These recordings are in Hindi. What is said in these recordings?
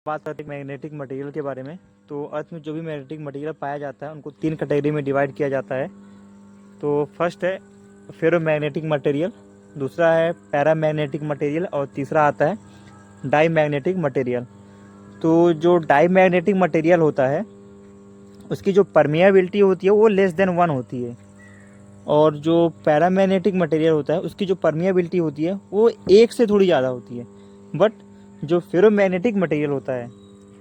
बात करते हैं मैग्नेटिक मटेरियल के बारे में। तो अर्थ में जो भी मैग्नेटिक मटेरियल पाया जाता है उनको 3 कैटेगरी में डिवाइड किया जाता है। तो फर्स्ट है फेरोमैग्नेटिक मटेरियल, दूसरा है पैरामैग्नेटिक मटेरियल और तीसरा आता है डाई मैग्नेटिक मटेरियल। तो जो डाई मैग्नेटिक मटेरियल होता है उसकी जो परमिएबिलिटी होती है वो लेस देन 1 होती है, और जो पैरामैग्नेटिक मटेरियल होता है उसकी जो परमिएबिलिटी होती है वो 1 से थोड़ी ज़्यादा होती है। बट जो फेरोमैग्नेटिक मटेरियल होता है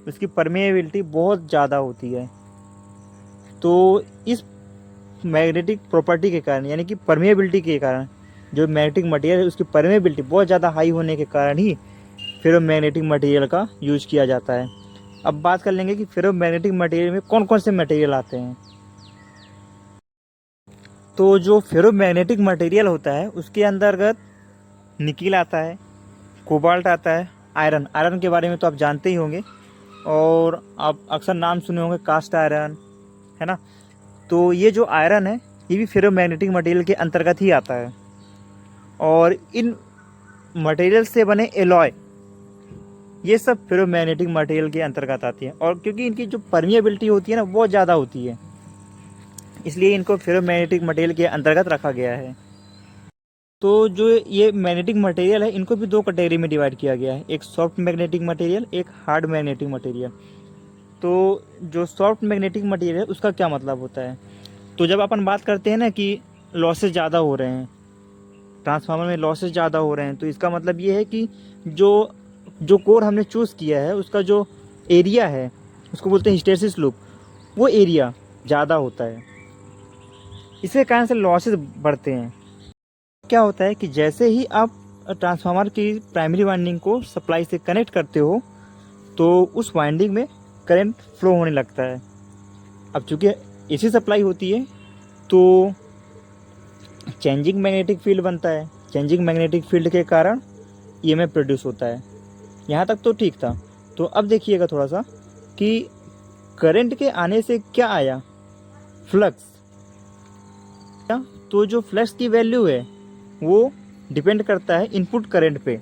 उसकी परमिएबिलिटी बहुत ज़्यादा होती है। तो इस मैग्नेटिक प्रॉपर्टी के कारण, यानी कि परमिएबिलिटी के कारण, जो मैग्नेटिक मटेरियल है उसकी परमिएबिलिटी बहुत ज़्यादा हाई होने के कारण ही फेरोमैग्नेटिक मटेरियल का यूज किया जाता है। अब बात कर लेंगे कि फेरोमैग्नेटिक मटेरियल में कौन कौन से मटेरियल आते हैं। तो जो फेरोमैग्नेटिक मटेरियल होता है उसके अंतर्गत निकिल आता है, कोबाल्ट आता है, आयरन के बारे में तो आप जानते ही होंगे, और आप अक्सर नाम सुने होंगे कास्ट आयरन, है ना। तो ये जो आयरन है ये भी फेरोमैग्नेटिक मटेरियल के अंतर्गत ही आता है। और इन मटेरियल से बने एलॉय, ये सब फेरोमैग्नेटिक मटेरियल के अंतर्गत आती है। और क्योंकि इनकी जो परमिएबिलिटी होती है ना बहुत ज़्यादा होती है, इसलिए इनको फेरोमैग्नेटिक मटेरियल के अंतर्गत रखा गया है। तो जो ये मैग्नेटिक मटेरियल है इनको भी 2 कैटेगरी में डिवाइड किया गया है, एक सॉफ्ट मैग्नेटिक मटेरियल, एक हार्ड मैग्नेटिक मटेरियल। तो जो सॉफ्ट मैग्नेटिक मटेरियल है उसका क्या मतलब होता है। तो जब अपन बात करते हैं ना कि लॉसेस ज़्यादा हो रहे हैं, ट्रांसफार्मर में लॉसेस ज़्यादा हो रहे हैं, तो इसका मतलब ये है कि जो जो कोर हमने चूज़ किया है उसका जो एरिया है उसको बोलते हैं हिस्टैरिसीस लूप, वो एरिया ज़्यादा होता है, इसके कारण से लॉसेस बढ़ते हैं। क्या होता है कि जैसे ही आप ट्रांसफार्मर की प्राइमरी वाइंडिंग को सप्लाई से कनेक्ट करते हो तो उस वाइंडिंग में करंट फ्लो होने लगता है। अब चूँकि एसी सप्लाई होती है तो चेंजिंग मैग्नेटिक फील्ड बनता है, चेंजिंग मैग्नेटिक फील्ड के कारण ईएमएफ प्रोड्यूस होता है। यहाँ तक तो ठीक था। तो अब देखिएगा थोड़ा सा कि करंट के आने से क्या आया, फ्लक्स। तो जो फ्लक्स की वैल्यू है वो डिपेंड करता है इनपुट करंट पे,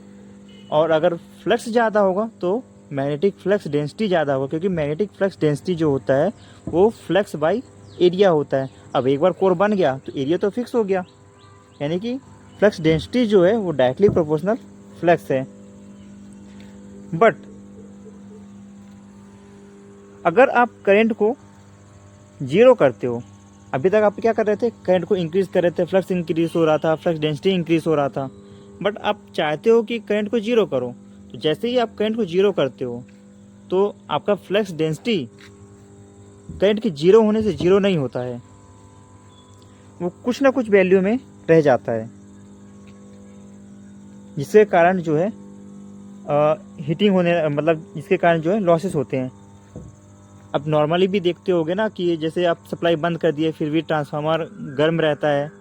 और अगर फ्लक्स ज़्यादा होगा तो मैग्नेटिक फ्लक्स डेंसिटी ज़्यादा होगा, क्योंकि मैग्नेटिक फ्लक्स डेंसिटी जो होता है वो फ्लक्स बाई एरिया होता है। अब एक बार कोर बन गया तो एरिया तो फिक्स हो गया, यानी कि फ्लक्स डेंसिटी जो है वो डायरेक्टली प्रोपोर्शनल फ्लक्स है। बट अगर आप करंट को जीरो करते हो, अभी तक आप क्या कर रहे थे, करंट को इंक्रीज कर रहे थे, फ्लक्स इंक्रीज हो रहा था, फ्लक्स डेंसिटी इंक्रीज हो रहा था, बट आप चाहते हो कि करंट को जीरो करो। तो जैसे ही आप करंट को जीरो करते हो तो आपका फ्लक्स डेंसिटी करंट के जीरो होने से जीरो नहीं होता है, वो कुछ ना कुछ वैल्यू में रह जाता है, जिसके कारण जो है हीटिंग होने, मतलब जिसके कारण जो है लॉसेस होते हैं। अब नॉर्मली भी देखते होगे ना कि जैसे आप सप्लाई बंद कर दिए फिर भी ट्रांसफार्मर गर्म रहता है,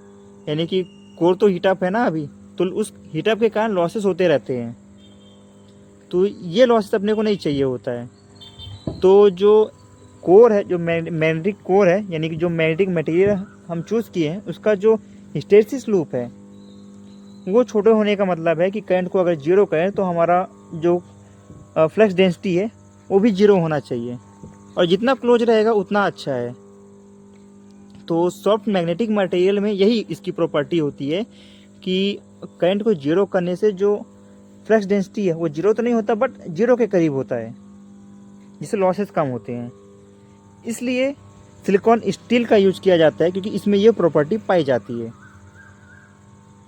यानी कि कोर तो हीटअप है ना अभी, तो उस हीटअप के कारण लॉसेस होते रहते हैं। तो ये लॉसेस अपने को नहीं चाहिए होता है। तो जो कोर है, जो मैग्नेटिक कोर है, यानी कि जो मैग्नेटिक मटेरियल हम चूज़ किए हैं उसका जो हिस्टैरिसीस लूप है वो छोटे होने का मतलब है कि करंट को अगर जीरो करें तो हमारा जो फ्लक्स डेंसिटी है वो भी जीरो होना चाहिए, और जितना क्लोज रहेगा उतना अच्छा है। तो सॉफ्ट मैग्नेटिक मटेरियल में यही इसकी प्रॉपर्टी होती है कि करंट को जीरो करने से जो फ्लक्स डेंसिटी है वो जीरो तो नहीं होता बट जीरो के करीब होता है, जिससे लॉसेस कम होते हैं। इसलिए सिलिकॉन स्टील का यूज किया जाता है क्योंकि इसमें ये प्रॉपर्टी पाई जाती है।